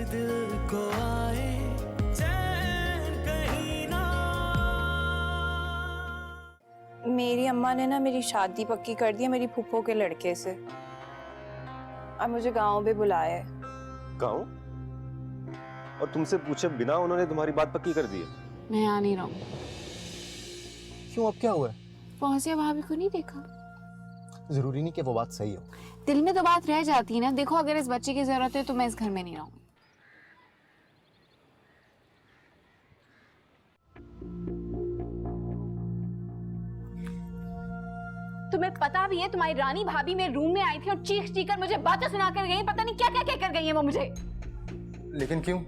दिल को आए चैन कहीं ना। मेरी अम्मा ने ना मेरी शादी पक्की कर दी है मेरी फूफो के लड़के से। अब मुझे गांव भी बुलाया है। गाँव? और तुमसे पूछे बिना उन्होंने तुम्हारी बात पक्की कर दी है? मैं आ नहीं रहा हूँ। क्यों, अब क्या हुआ है? फौजिया भाभी को नहीं देखा। जरूरी नहीं कि वो बात सही हो। दिल में तो बात रह जाती है ना। देखो, अगर इस बच्चे की जरूरत है तो मैं इस घर में नहीं रहूंगी। तुम्हें पता भी है तुम्हारी रानी भाभी मेरे रूम में आई थी और चीख चीख कर मुझे बातें सुना कर गई। पता नहीं क्या क्या कह कर गई है वो मुझे। लेकिन क्यों?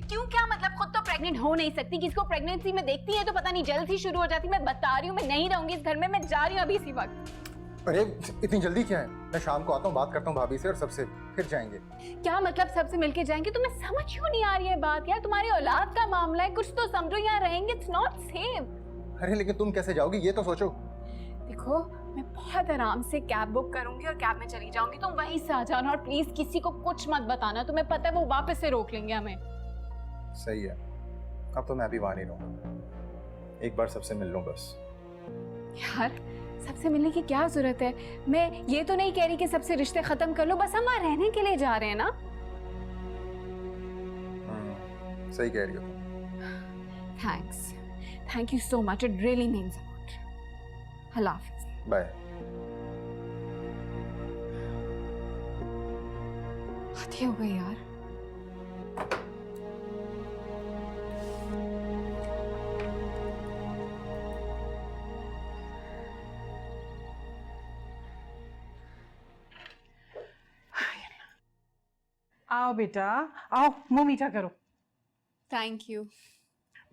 क्यों क्या मतलब? खुद तो प्रेग्नेंट हो नहीं सकती, किसको प्रेगनेंसी में देखती है तो पता नहीं जल्द ही शुरू हो जाती। मैं बता रही हूँ, मैं नहीं रहूंगी इस घर में। मैं जा रही हूँ अभी इसी वक्त। अरे इतनी जल्दी क्या है? मैं शाम को आता हूँ, बात करता हूँ भाभी से और सबसे, फिर जाएंगे। क्या मतलब सबसे मिलके जाएंगे? तुम्हें समझ क्यों नहीं आ रही है बात यार? तुम्हारी औलाद का मामला है, कुछ तो समझो। यहाँ रहेंगे, इट्स नॉट सेफ। अरे लेकिन तुम कैसे जाओगी ये तो सोचो। देखो, मैं बहुत आराम से कैब बुक करूंगी और कैब में चली जाऊंगी। तुम वहीं से आ जाना और प्लीज किसी को कुछ मत बताना। तुम्हें पता है वो वापस से रोक लेंगे हमें। सही है, अब तो मैं भी वहां नहीं रहूंगा। एक बार सबसे मिल लूं बस। यार, सबसे मिलने की क्या जरूरत है? मैं ये तो नहीं कह रही कि सबसे रिश्ते खत्म कर लो, बस हम वहां रहने के लिए जा रहे हैं ना। सही कह रही हो तुम। Thanks, thank you so much, it really means a lot. अल्लाह हाफिज। बाय। हद हो गई यार। आओ बेटा, आओ, मुंह मीठा करो। Thank you.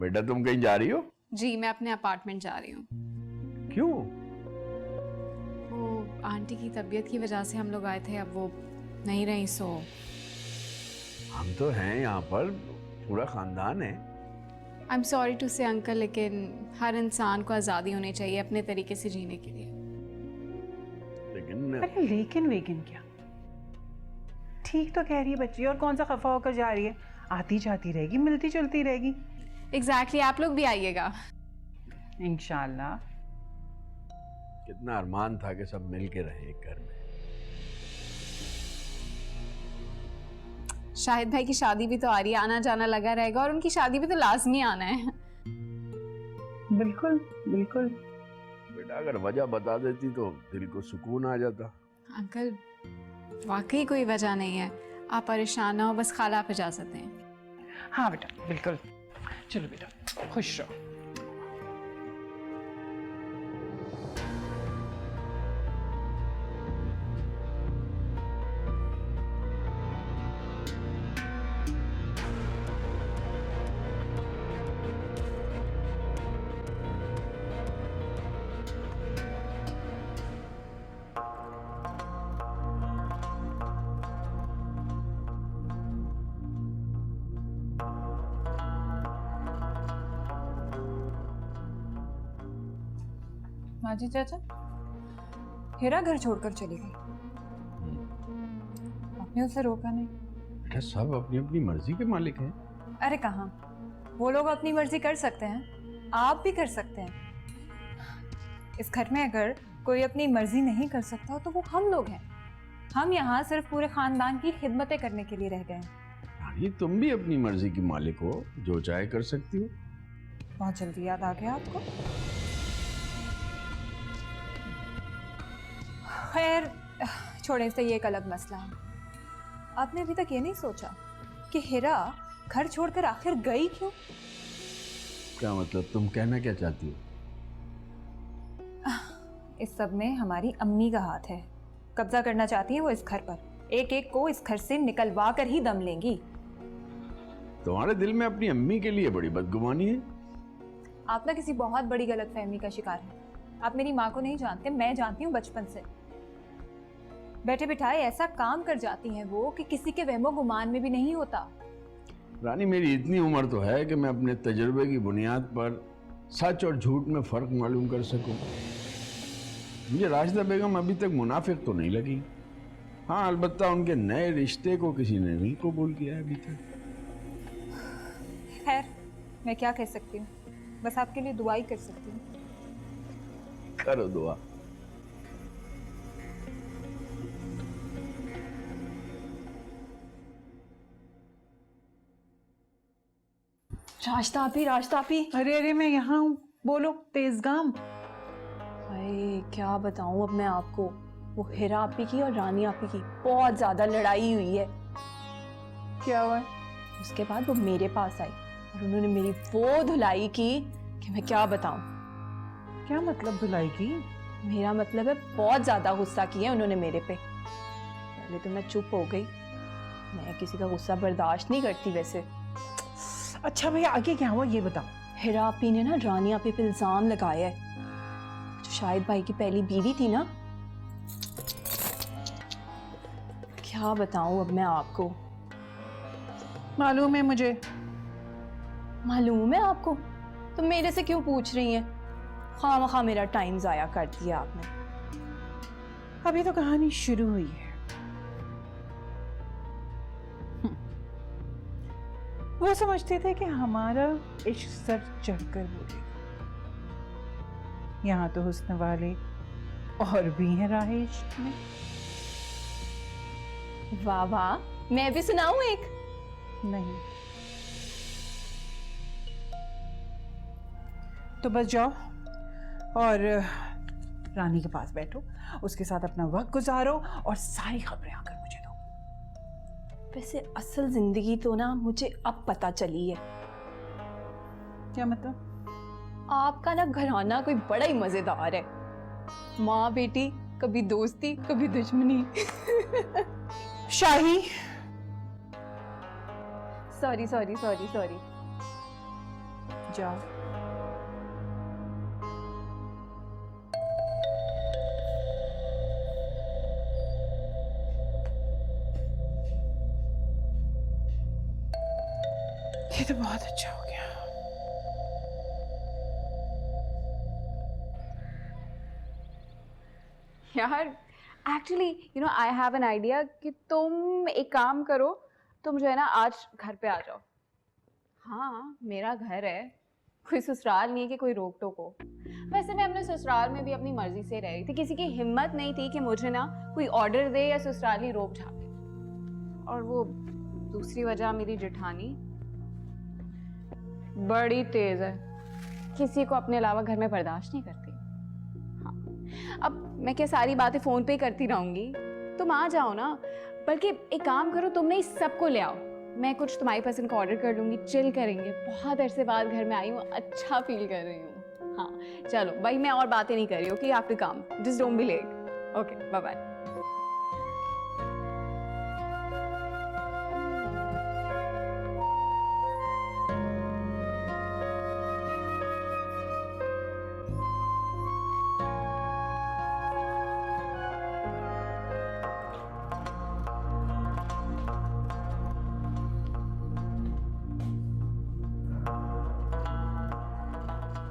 बेटा तुम कहीं जा रही हो? जी, मैं अपने अपार्टमेंट जा रही हूँ। क्यों? वो आंटी की तबीयत की वजह से हम लोग आए थे, अब वो नहीं रही, सो हम तो हैं यहाँ पर, पूरा खानदान है। आई एम सॉरी टू से अंकल, लेकिन हर इंसान को आज़ादी होनी चाहिए अपने तरीके से जीने के लिए। लेकिन अरे लेकिन क्या? ठीक तो कह रही है बच्ची, और कौन सा खफा होकर जा रही है? आती जाती रहेगी, मिलती जुलती रहेगी। एग्जैक्टली, आप लोग भी आइएगा इंशाल्लाह। कितना अरमान था कि सब मिल के रहे एक घर में। शाहिद भाई की शादी भी तो आ रही है, आना जाना लगा रहेगा, और उनकी शादी भी तो लाजमी आना है। बिल्कुल बिल्कुल। बेटा अगर वजह बता देती तो दिल को सुकून आ जाता। अंकल, वाकई कोई वजह नहीं है, आप परेशान ना हो, बस खाला आप इजाजत दें। हाँ बेटा, बिल्कुल। चलो बेटा, खुश रहो। माजी चाचा, हिरा घर छोड़कर चली गई, आपने उसे रोका नहीं? बेटा सब अपनी अपनी मर्जी के मालिक हैं। अरे कहाँ, वो लोग अपनी मर्जी कर सकते हैं, आप भी कर सकते हैं। इस घर में अगर कोई अपनी मर्जी नहीं कर सकता तो वो हम लोग हैं। हम यहाँ सिर्फ पूरे खानदान की खिदमतें करने के लिए रह गए हैं। रानी तुम भी अपनी मर्जी की मालिक हो, जो चाहे कर सकती हो। बहुत जल्दी याद आ गया आपको। खैर छोड़ें, इससे ये एक अलग मसला है। आपने अभी तक ये नहीं सोचा कि हिरा घर छोड़कर आखिर गई क्यों? क्या मतलब, तुम कहना क्या चाहती हो? इस सब में हमारी अम्मी का हाथ है। कब्जा करना चाहती है वो इस घर पर, एक एक को इस घर से निकलवा कर ही दम लेंगी। तुम्हारे दिल में अपनी अम्मी के लिए बड़ी बदगुमानी है। आप ना किसी बहुत बड़ी गलतफहमी का शिकार हैं। आप मेरी माँ को नहीं जानते, मैं जानती हूँ बचपन से। बैठे बिठाए ऐसा काम कर जाती हैं वो कि किसी के वहमो गुमान में भी नहीं होता। रानी मेरी इतनी उम्र तो है कि मैं अपने तजुर्बे की बुनियाद पर सच और झूठ में फर्क मालूम कर सकूं। मुझे राशिदा बेगम अभी तक मुनाफिक तो नहीं लगी। हाँ, अलबत्ता उनके नए रिश्ते को किसी ने नहीं कबूल किया है अभी तक। खैर, मैं क्या कह सकती हूँ, बस आपके लिए दुआ ही कर सकती हूँ। करो दुआ। राजता आपी। अरे अरे मैं यहाँ हूँ, बोलो तेजगाम। अरे क्या बताऊं अब मैं आपको, वो हिरा आपी की और रानी आपी की बहुत ज्यादा लड़ाई हुई है। क्या हुआ? उसके बाद वो मेरे पास आई और उन्होंने मेरी वो धुलाई की कि मैं क्या बताऊं। क्या मतलब धुलाई की? मेरा मतलब है बहुत ज्यादा गुस्सा किया उन्होंने मेरे पे। पहले तो मैं चुप हो गई, मैं किसी का गुस्सा बर्दाश्त नहीं करती वैसे। अच्छा भैया आगे क्या हुआ ये बताओ। हिरा आपी ने ना रानी आपी पे इल्जाम लगाया है, जो शाहिद भाई की पहली बीवी थी ना। क्या बताऊं अब मैं आपको। मालूम है मुझे। मालूम है आपको? तो मेरे से क्यों पूछ रही हैं? खामखा मेरा टाइम जाया कर दिया आपने। अभी तो कहानी शुरू हुई है। वो समझते थे कि हमारा इश्क सर चढ़कर बोलेगा। यहाँ तो हुस्न वाले और भी हैं राह इश्क में। वाह वाह, मैं भी सुनाऊं एक? नहीं तो बस जाओ और रानी के पास बैठो, उसके साथ अपना वक्त गुजारो और सारी खबरें आकर मुझे दो। वैसे असल जिंदगी तो ना मुझे अब पता चली है। क्या मतलब? आपका ना घराना कोई बड़ा ही मजेदार है। माँ बेटी, कभी दोस्ती कभी दुश्मनी। शाही सॉरी सॉरी सॉरी सॉरी। जाओ। ये तो बहुत अच्छा हो गया। यार actually you know I have an idea कि तुम एक काम करो, तुम जो है ना आज घर पे आ जाओ। हाँ मेरा घर है, कोई ससुराल नहीं है कि कोई रोक टोक हो। वैसे मैं अपने ससुराल में भी अपनी मर्जी से रह रही थी, किसी की हिम्मत नहीं थी कि मुझे ना कोई ऑर्डर दे या ससुराली रोक झाके। और वो दूसरी वजह मेरी जेठानी बड़ी तेज है, किसी को अपने अलावा घर में बर्दाश्त नहीं करती। हाँ अब मैं क्या सारी बातें फोन पे ही करती रहूंगी? तुम आ जाओ ना, बल्कि एक काम करो, तुम नहीं सबको ले आओ, मैं कुछ तुम्हारी पसंद का ऑर्डर कर लूंगी, चिल करेंगे। बहुत अरसे बाद घर में आई हूँ, अच्छा फील कर रही हूँ। हाँ चलो भाई, मैं और बातें नहीं कर रही हूँ कि आफ्टर काम, just don't be late. Okay bye bye.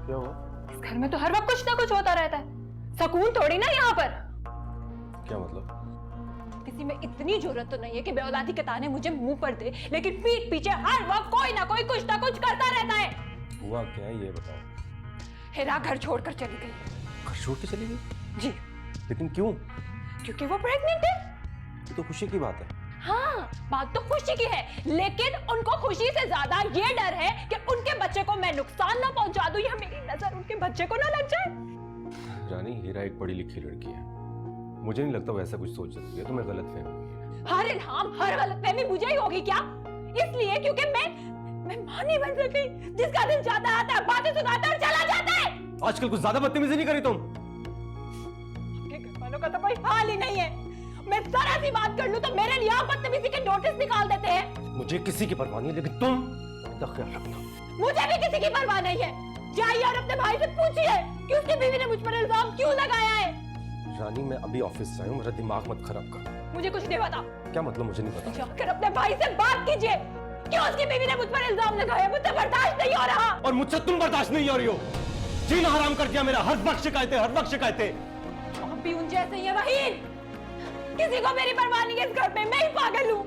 क्या हुआ? इस घर में तो हर वक्त कुछ ना कुछ होता रहता है, सुकून थोड़ी ना यहाँ पर। क्या मतलब? किसी में इतनी जरूरत तो नहीं है कि बेऔलादी के ताने मुझे मुंह पर दे, लेकिन पीठ पीछे हर वक्त कोई ना कोई कुछ ना कुछ करता रहता है। हुआ क्या है ये बताओ। हिरा घर छोड़कर चली गई। घर छोड़ के चली गई? जी। लेकिन क्यों? क्योंकि वो प्रेग्नेंट है। ये तो खुशी की बात है। हाँ बात तो खुशी की है, लेकिन उनको खुशी से ज्यादा ये डर है कि उनके बच्चे को मैं नुकसान ना पहुंचा दूं या मेरी नजर उनके बच्चे को ना लग जाए। रानी, हीरा एक पढ़ी लिखी लड़की है, मुझे नहीं लगता वो ऐसा कुछ सोच सकती है। तुम्हें गलतफहमी हुई है। हर इल्हाम, हर गलतफहमी मुझे ही होगी क्या? इसलिए क्योंकि मैं मां नहीं बन सकी, जिसका दिल चाहता आता है, बातें सुनाता है और चला जाता है। आजकल कुछ ज्यादा बदतमीजी नहीं करी तुम? आपके घर वालों का तो कोई हाल ही नहीं है। मैं जरा सी बात कर लूं तो मेरे लिए आप बदतमीजी के नोटिस निकाल देते हैं। मुझे किसी की परवाह नहीं, लेकिन तुम अपना ख्याल रखना। मुझे भी किसी की परवाह नहीं है। जाइए और अपने भाई से पूछिए कि उसकी बीवी ने मुझ पर इल्जाम क्यों लगाया है। रानी मैं अभी ऑफिस से आया हूं, मेरा दिमाग मत खराब कर। मुझे कुछ नहीं पता। क्या मतलब मुझे नहीं पता? जाकर अपने भाई से बात कीजिए, क्यों उसकी बीवी ने मुझ पर इल्जाम लगाया। मुझसे बर्दाश्त नहीं हो रहा। और मुझसे तुम बर्दाश्त नहीं हो रही हो। जीना हराम कर दिया मेरा, हर वक्त शिकायतें, हर वक्त शिकायतें। आप भी उन जैसे ही हैं वहीन। किसी को मेरी परवाह नहीं है इस घर में, मैं ही पागल हूँ।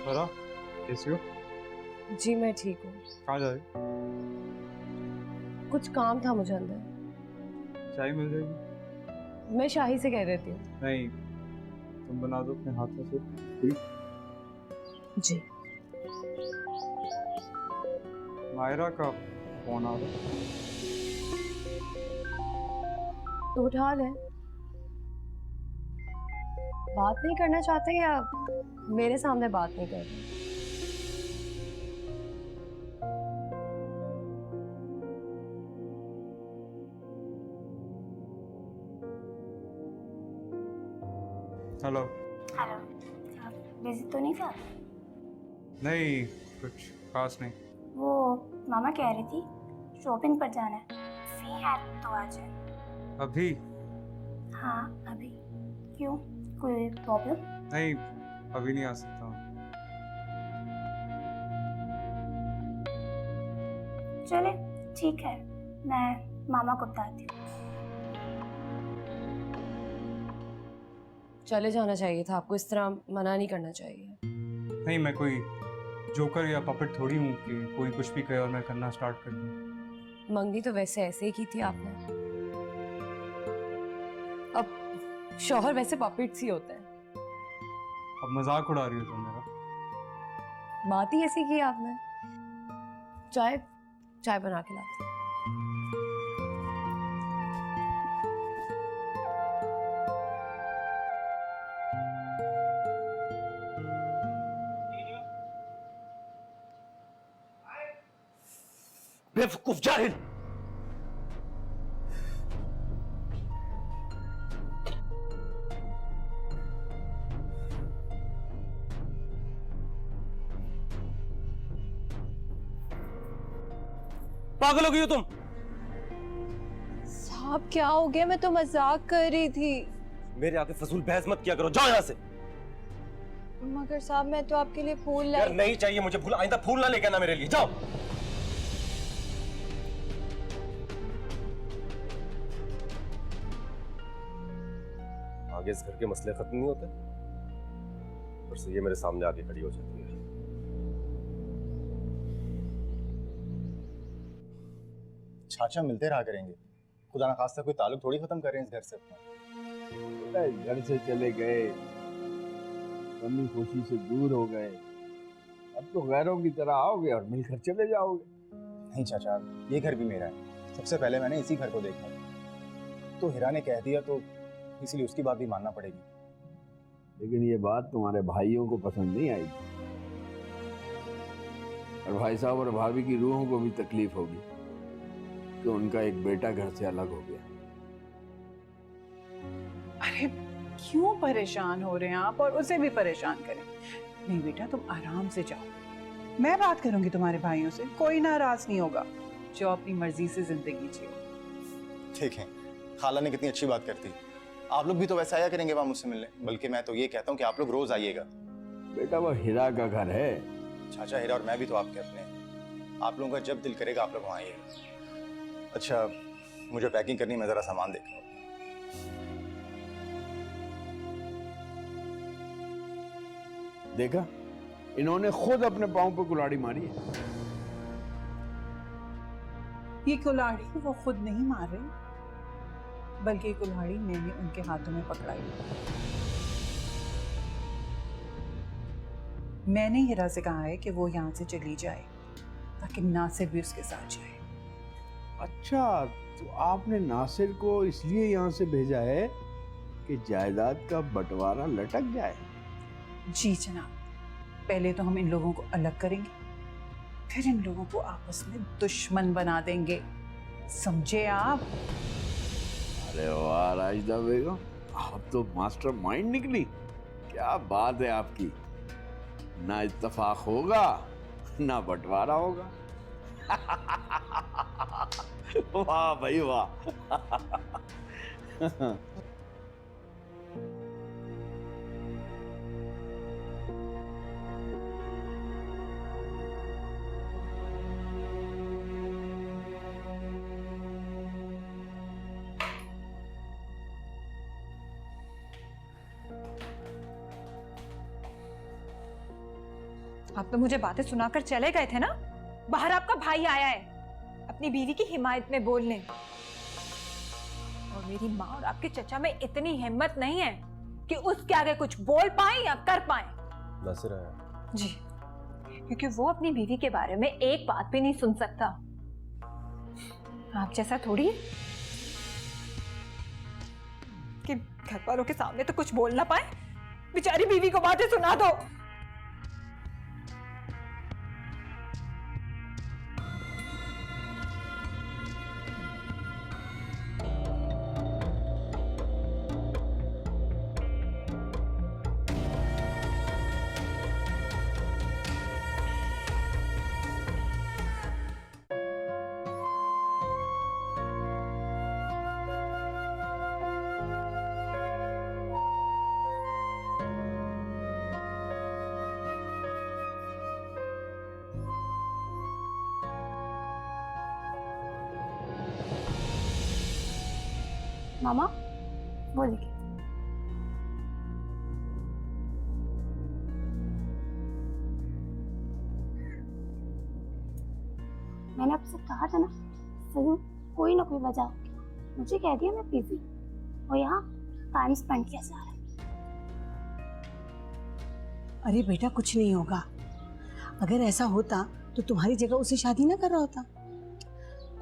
स्वरा, कैसी हो? जी मैं ठीक हूँ। कहाँ जा रही? कुछ काम था मुझे अंदर। चाय मिल जाएगी? मैं शाही से कह रही थी। नहीं, तुम बना दो अपने हाथों से, ठीक? जी। मायरा का फोन आ रहा है। तो उठा ले। बात नहीं करना चाहते या मेरे सामने बात नहीं कर रहे? हेलो। हेलो, बिजी तो नहीं था? नहीं, कुछ खास नहीं। वो मामा कह रही थी शॉपिंग पर जाना है, फ्री है तो आ जाए। अभी? हाँ अभी। क्यों, कोई प्रॉब्लम? नहीं, अभी नहीं आ सकता हूँ। चले ठीक है, मैं मामा को बताती हूँ। चले जाना चाहिए था आपको, इस तरह मना नहीं करना चाहिए। नहीं, मैं कोई जोकर या पपेट थोड़ी हूँ कि कोई कुछ भी कहे और मैं करना स्टार्ट कर दूँ। मंगनी तो वैसे ऐसे ही की थी आपने। अब शौहर वैसे पपेट्स ही होते हैं। अब मजाक उड़ा रही हो तुम मेरा। बात ही ऐसी की आपने। चाय चाय बना के लाती हूँ। बेवकूफ जाहिल। पागल हो गई हो तुम? साहब क्या हो गया, मैं तो मजाक कर रही थी। मेरे आगे फजूल बहस मत किया करो, जाओ यहाँ से। मगर साहब मैं तो आपके लिए फूल यार लाई। नहीं चाहिए मुझे फूल, आइंदा फूल ना लेके आना मेरे लिए, जाओ। आगे इस घर के मसले खत्म नहीं होते, और से ये मेरे सामने आके खड़ी हो जाती है। चाचा मिलते रहा करेंगे, खुदा ना खास्ता कोई ताल्लुक थोड़ी खत्म कर रहे हैं इस घर से अपना। घर से चले गए, कमी खुशी से दूर हो गए, अब तो गैरों की तरह आओगे और मिलकर चले जाओगे। नहीं चाचा, ये घर भी मेरा है, सबसे पहले मैंने इसी घर को देखा, तो हिरा ने कह दिया तो इसलिए उसकी बात भी मानना पड़ेगी। लेकिन ये बात तुम्हारे भाइयों को पसंद नहीं आएगी, और भाई साहब और भाभी की रूहों को भी तकलीफ होगी कि उनका एक बेटा घर से अलग हो गया। अरे क्यों परेशान हो रहे हैं आप, और उसे भी परेशान करें? नहीं बेटा, तुम आराम से जाओ, मैं बात करूंगी तुम्हारे भाइयों से, कोई नाराज नहीं होगा। जो अपनी मर्जी से जिंदगी जियो। ठीक है, खाला ने कितनी अच्छी बात करती, आप लोग भी तो वैसे आया करेंगे वहां मुझसे मिलने, बल्कि मैं तो ये कहता हूँ कि आप लोग रोज आइएगा। बेटा वो हीरा का घर है। चाचा हिरा और मैं भी तो आपके अपने हैं, आप लोगों का जब दिल करेगा आप लोग वहाँ आइएगा। अच्छा, मुझे पैकिंग करनी, मैं जरा सामान देख लूँ। देखा, इन्होंने खुद अपने पांव पे कुल्हाड़ी मारी है। ये कुल्हाड़ी वो खुद नहीं मार रहे, बल्कि कुल्हाड़ी मैंने उनके हाथों में पकड़ाई। मैंने हिरा से कहा है कि वो यहाँ से चली जाए ताकि नासिर भी उसके साथ जाए। अच्छा, तो आपने नासिर को इसलिए यहाँ से भेजा है कि जायदाद का बंटवारा लटक जाए? जी जनाब, पहले तो हम इन लोगों को अलग करेंगे, फिर इन लोगों को आपस में दुश्मन बना देंगे, समझे आप? अरे वाह राजदा बेगम, आप तो मास्टर माइंड निकली। क्या बात है आपकी, ना इत्तेफाक होगा ना बंटवारा होगा। वाह भाई वाह। आप तो मुझे बातें सुनाकर चले गए थे ना। बाहर आपका भाई आया है अपनी बीवी की हिमायत में बोलने, और मेरी माँ और आपके चचा में इतनी हिम्मत नहीं है कि उसके आगे कुछ बोल पाए या कर पाए। नासिर आया जी, क्योंकि वो अपनी बीवी के बारे में एक बात भी नहीं सुन सकता। आप जैसा थोड़ी है कि घर वालों के सामने तो कुछ बोल ना पाए, बेचारी बीवी को बातें सुना दो। मामा वो देखिए, मैंने आपसे कहा था ना जरूर कोई ना कोई वजह होगी। मुझे कह दिया मैं बिजी और यहाँ टाइम स्पेंड किया जा रहा है। अरे बेटा कुछ नहीं होगा। अगर ऐसा होता तो तुम्हारी जगह उसे शादी ना कर रहा होता।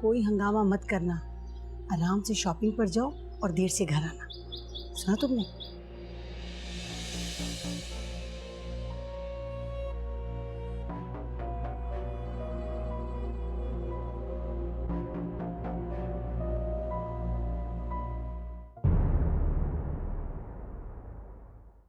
कोई हंगामा मत करना, आराम से शॉपिंग पर जाओ और देर से घर आना। सुना तुमने?